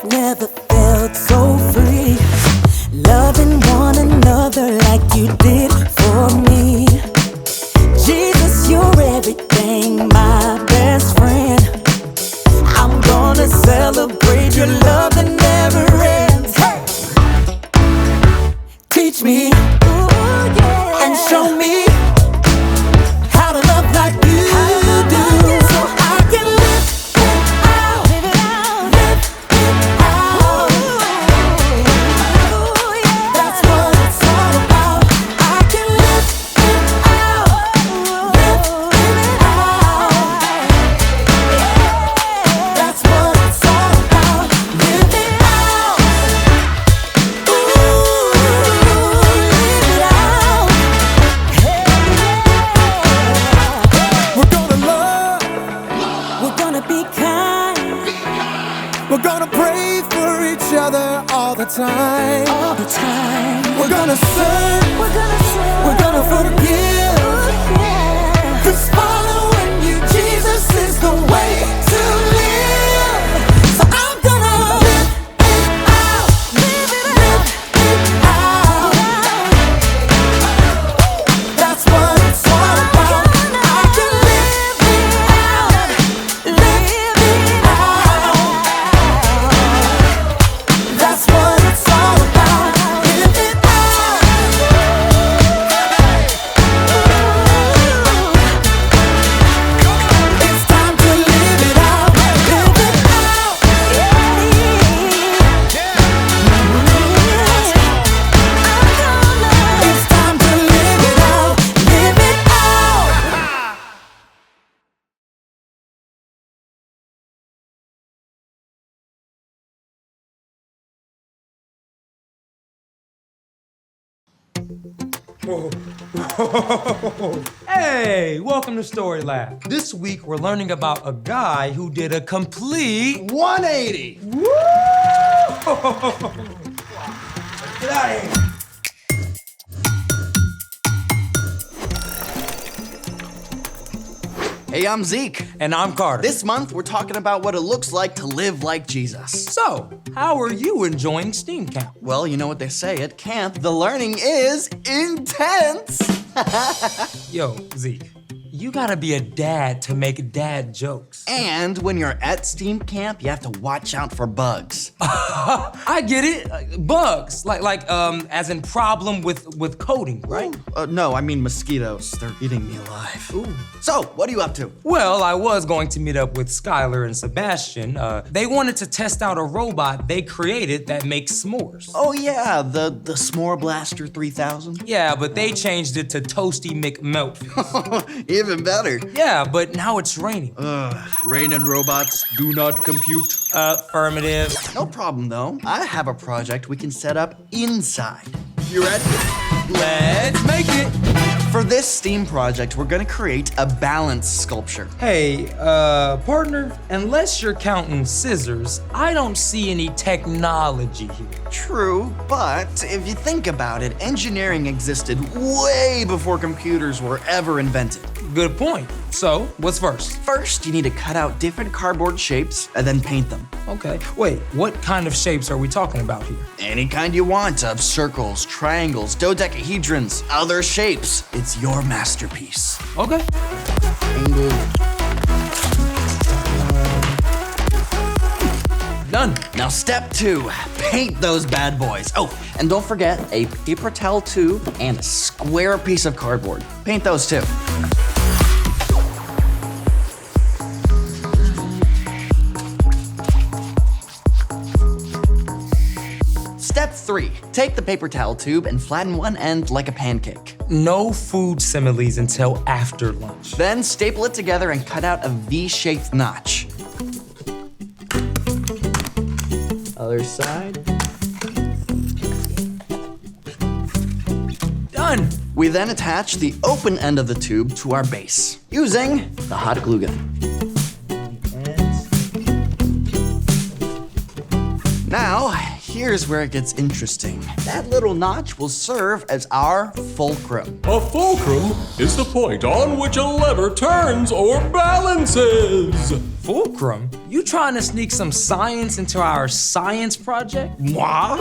Never felt so free, loving one another like you did for me. Jesus, you're everything, my best friend. I'm gonna celebrate your love that never ends. Hey! Teach me, ooh, yeah, and show me how to love like you do, so I can live it out, live it out, live it out. Ooh, yeah. That's what it's all about. I can live it out, live it out. That's what it's all about. Live it out. Ooh, live it out. Hey. We're gonna love, We're gonna be kind we're gonna pray for each other all the time. all the time. We're gonna serve, We're gonna serve. we're gonna forgive. Ooh, yeah. 'Cause following you, Jesus, is the way to live. So I'm gonna live it out, Live it out. That's what it's all about. I can live it out, live it out. That's what it's all about. Live it out. It's time to live it out, live it out. It's time to live it out, live it out. Hey, welcome to Story Lab. This week we're learning about a guy who did a complete 180. Woo! Get out of here. Hey, I'm Zeke. And I'm Carter. This month, we're talking about what it looks like to live like Jesus. So, how are you enjoying STEAM Camp? Well, you know what they say at camp, the learning is intense. Yo, Zeke, you gotta be a dad to make dad jokes. And when you're at STEAM camp, you have to watch out for bugs. I get it. Bugs, as in problem with coding, right? No, I mean mosquitoes. They're eating me alive. Ooh. So, what are you up to? Well, I was going to meet up with Skylar and Sebastian. They wanted to test out a robot they created that makes s'mores. Oh yeah, the S'more Blaster 3000. Yeah, but they changed it to Toasty McMelt. Even better. Yeah, but now it's raining. Rain and robots do not compute. Affirmative. No problem though. I have a project we can set up inside. You ready? Let's make it. For this STEAM project, we're gonna create a balance sculpture. Hey, partner, unless you're counting scissors, I don't see any technology here. True, but if you think about it, engineering existed way before computers were ever invented. Good point. So, what's first? First, you need to cut out different cardboard shapes and then paint them. Okay, wait, what kind of shapes are we talking about here? Any kind you want of circles, triangles, dodecahedrons, other shapes. It's your masterpiece. Okay. Done. Now step 2, paint those bad boys. Oh, and don't forget a paper towel tube and a square piece of cardboard. Paint those too. Step 3, take the paper towel tube and flatten one end like a pancake. No food similes until after lunch. Then staple it together and cut out a V-shaped notch. Other side. Done. We then attach the open end of the tube to our base using the hot glue gun. Now, here's where it gets interesting. That little notch will serve as our fulcrum. A fulcrum is the point on which a lever turns or balances. Fulcrum? You trying to sneak some science into our science project? Moi?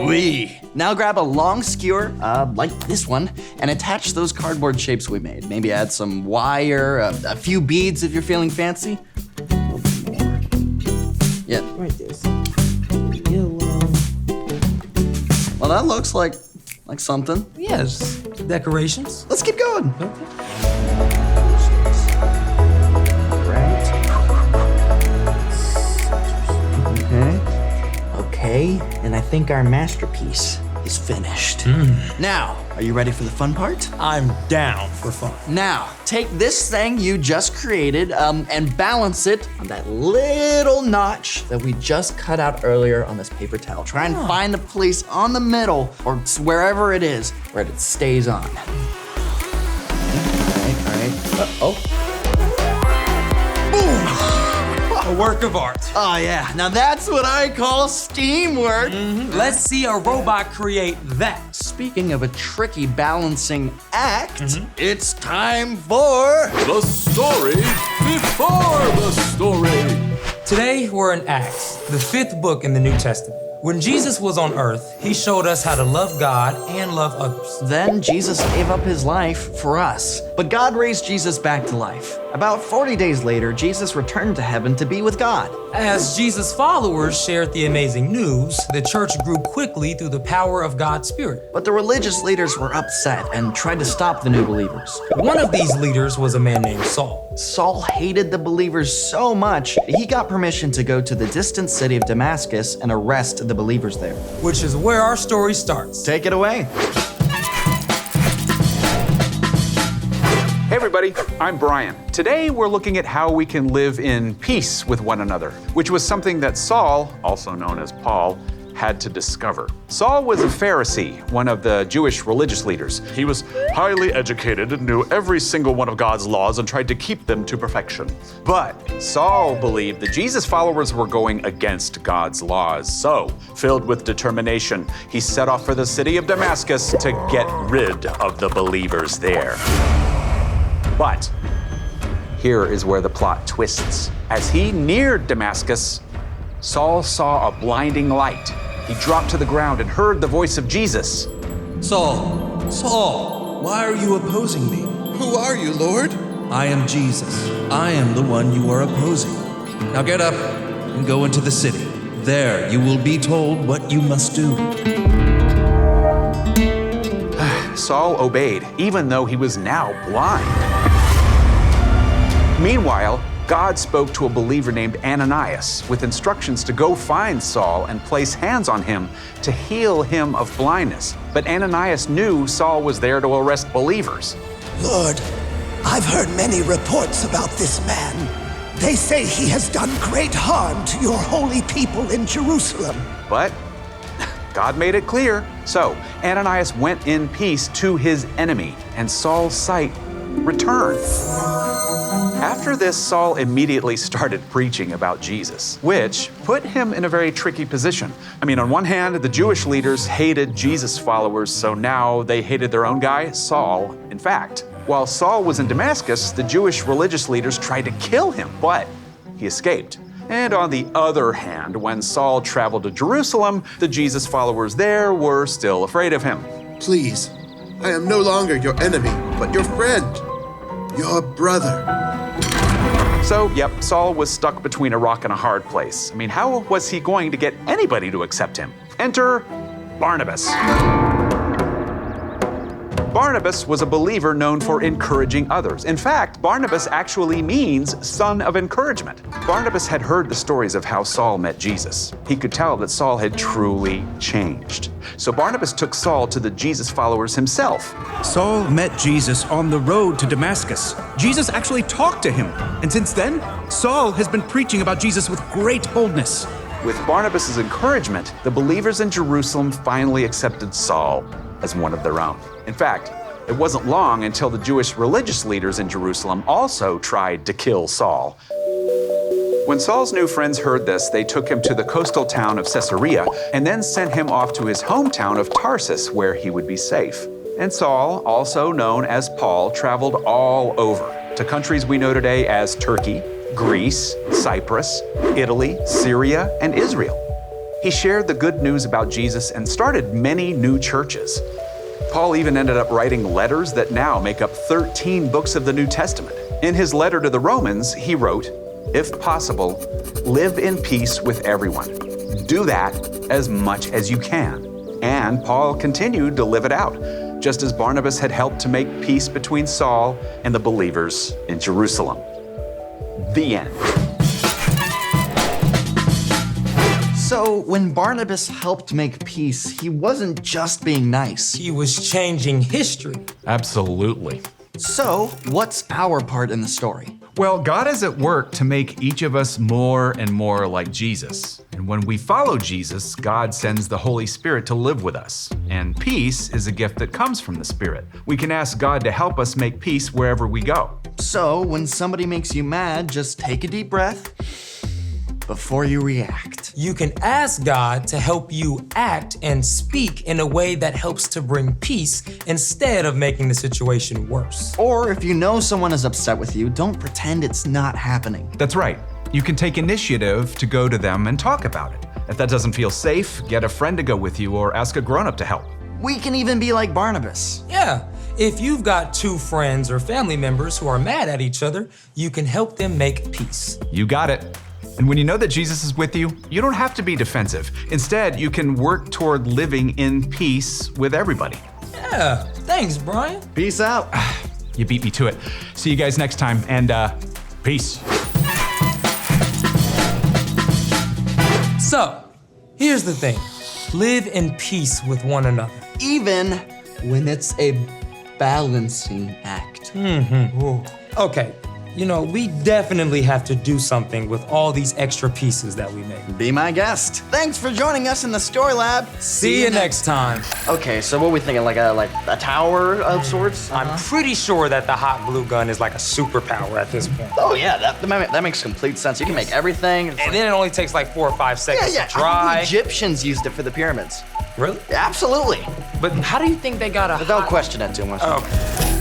Oui. Now grab a long skewer, like this one, and attach those cardboard shapes we made. Maybe add some wire, a few beads if you're feeling fancy. Yeah. Right there. Yellow. Well, that looks like something. Yes, decorations. Let's keep going. Okay, and I think our masterpiece is finished. Now, are you ready for the fun part? I'm down for fun. Now, take this thing you just created and balance it on that little notch that we just cut out earlier on this paper towel. Try and find the place on the middle or wherever it is where it stays on. All right. Oh. A work of art. Oh yeah, now that's what I call steamwork. Let's see a robot create that. Speaking of a tricky balancing act, it's time for The story before the story. Today, we're in Acts, the 5th book in the New Testament. When Jesus was on earth, he showed us how to love God and love others. Then Jesus gave up his life for us. But God raised Jesus back to life. About 40 days later, Jesus returned to heaven to be with God. As Jesus' followers shared the amazing news, the church grew quickly through the power of God's Spirit. But the religious leaders were upset and tried to stop the new believers. One of these leaders was a man named Saul. Saul hated the believers so much, he got permission to go to the distant city of Damascus and arrest the believers there. Which is where our story starts. Take it away. Hey everybody, I'm Brian. Today we're looking at how we can live in peace with one another, which was something that Saul, also known as Paul, had to discover. Saul was a Pharisee, one of the Jewish religious leaders. He was highly educated and knew every single one of God's laws and tried to keep them to perfection. But Saul believed the Jesus followers were going against God's laws. So, filled with determination, he set off for the city of Damascus to get rid of the believers there. But here is where the plot twists. As he neared Damascus, Saul saw a blinding light. He dropped to the ground and heard the voice of Jesus. Saul, Saul, why are you opposing me? Who are you, Lord? I am Jesus. I am the one you are opposing. Now get up and go into the city. There you will be told what you must do. Saul obeyed, even though he was now blind. Meanwhile, God spoke to a believer named Ananias with instructions to go find Saul and place hands on him to heal him of blindness. But Ananias knew Saul was there to arrest believers. Lord, I've heard many reports about this man. They say he has done great harm to your holy people in Jerusalem. But God made it clear. So Ananias went in peace to his enemy, and Saul's sight returned. After this, Saul immediately started preaching about Jesus, which put him in a very tricky position. I mean, on one hand, the Jewish leaders hated Jesus followers, so now they hated their own guy, Saul. In fact, while Saul was in Damascus, the Jewish religious leaders tried to kill him, but he escaped. And on the other hand, when Saul traveled to Jerusalem, the Jesus followers there were still afraid of him. Please, I am no longer your enemy, but your friend, your brother. So, yep, Saul was stuck between a rock and a hard place. I mean, how was he going to get anybody to accept him? Enter Barnabas. Barnabas was a believer known for encouraging others. In fact, Barnabas actually means son of encouragement. Barnabas had heard the stories of how Saul met Jesus. He could tell that Saul had truly changed. So Barnabas took Saul to the Jesus followers himself. Saul met Jesus on the road to Damascus. Jesus actually talked to him. And since then, Saul has been preaching about Jesus with great boldness. With Barnabas' encouragement, the believers in Jerusalem finally accepted Saul as one of their own. In fact, it wasn't long until the Jewish religious leaders in Jerusalem also tried to kill Saul. When Saul's new friends heard this, they took him to the coastal town of Caesarea and then sent him off to his hometown of Tarsus, where he would be safe. And Saul, also known as Paul, traveled all over to countries we know today as Turkey, Greece, Cyprus, Italy, Syria, and Israel. He shared the good news about Jesus and started many new churches. Paul even ended up writing letters that now make up 13 books of the New Testament. In his letter to the Romans, he wrote, "If possible, live in peace with everyone. Do that as much as you can." And Paul continued to live it out, just as Barnabas had helped to make peace between Saul and the believers in Jerusalem. The end. So when Barnabas helped make peace, he wasn't just being nice. He was changing history. Absolutely. So what's our part in the story? Well, God is at work to make each of us more and more like Jesus. And when we follow Jesus, God sends the Holy Spirit to live with us. And peace is a gift that comes from the Spirit. We can ask God to help us make peace wherever we go. So when somebody makes you mad, just take a deep breath before you react. You can ask God to help you act and speak in a way that helps to bring peace instead of making the situation worse. Or if you know someone is upset with you, don't pretend it's not happening. That's right. You can take initiative to go to them and talk about it. If that doesn't feel safe, get a friend to go with you or ask a grown-up to help. We can even be like Barnabas. Yeah, if you've got two friends or family members who are mad at each other, you can help them make peace. You got it. And when you know that Jesus is with you, you don't have to be defensive. Instead, you can work toward living in peace with everybody. Yeah, thanks, Brian. Peace out. You beat me to it. See you guys next time, and peace. So, here's the thing. Live in peace with one another. Even when it's a balancing act. Okay, we definitely have to do something with all these extra pieces that we made. Be my guest. Thanks for joining us in the Story Lab. See you next time. Okay, so what are we thinking? Like a tower of sorts? I'm pretty sure that the hot glue gun is like a superpower at this point. Oh yeah, that makes complete sense. You can make everything. And then it only takes like 4 or 5 seconds to I dry. think the Egyptians used it for the pyramids. Really? Absolutely. But how do you think they got a Don't question it too much. Okay.